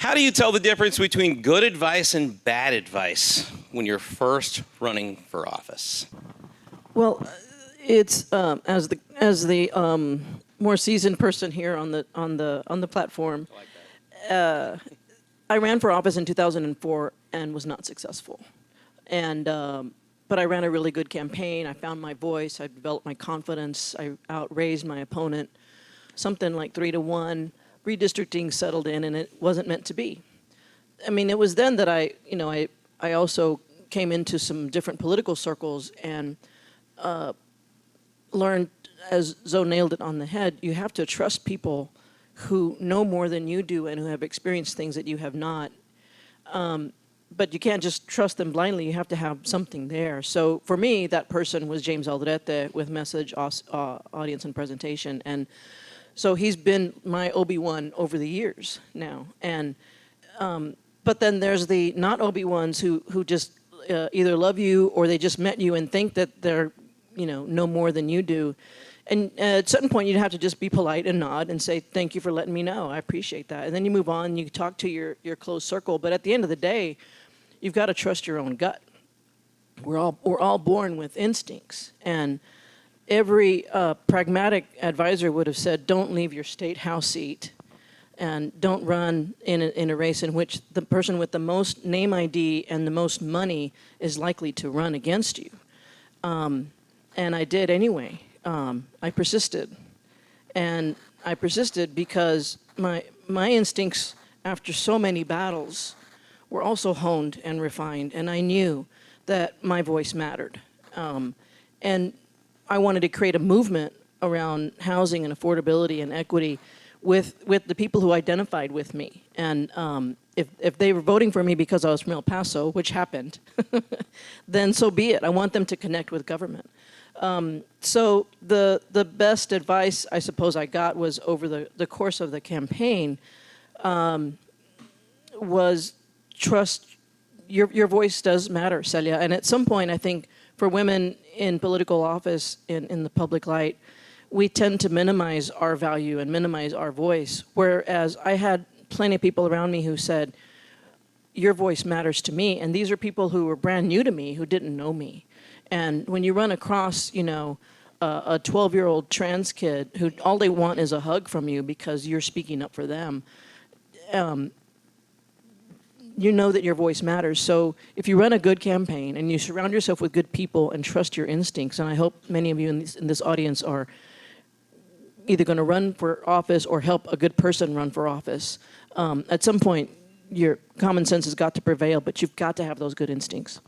How do you tell the difference between good advice and bad advice when you're first running for office? Well, it's as the more seasoned person here on the platform. I like that. I ran for office in 2004 and was not successful, and but I ran a really good campaign. I found my voice. I developed my confidence. I outraised my opponent, something like 3-1. Redistricting settled in, and it wasn't meant to be. I mean, it was then that I also came into some different political circles and learned, as Zoe nailed it on the head, you have to trust people who know more than you do and who have experienced things that you have not. But you can't just trust them blindly. You have to have something there. So for me, that person was James Alderete with message, audience, and presentation. And so he's been my Obi-Wan over the years now. And but then there's the not Obi-Wans who just either love you or they just met you and think that they're know more than you do. And at a certain point, you'd have to just be polite and nod and say, thank you for letting me know. I appreciate that. And then you move on and you talk to your close circle. But at the end of the day, you've got to trust your own gut. We're all born with instincts. And every pragmatic advisor would have said, don't leave your state house seat and don't run in a race in which the person with the most name ID and the most money is likely to run against you. And I did anyway. I persisted. And I persisted because my instincts after so many battles were also honed and refined, and I knew that my voice mattered. And I wanted to create a movement around housing and affordability and equity with the people who identified with me. And if they were voting for me because I was from El Paso, which happened, then so be it. I want them to connect with government. So the best advice I suppose I got was over the course of the campaign was trust. Your voice does matter, Celia. And at some point, I think for women in political office in the public light, we tend to minimize our value and minimize our voice. Whereas I had plenty of people around me who said, your voice matters to me. And these are people who were brand new to me, who didn't know me. And when you run across, a 12-year-old trans kid who all they want is a hug from you because you're speaking up for them, you know that your voice matters. So if you run a good campaign and you surround yourself with good people and trust your instincts, and I hope many of you in this audience are either going to run for office or help a good person run for office, at some point your common sense has got to prevail, but you've got to have those good instincts.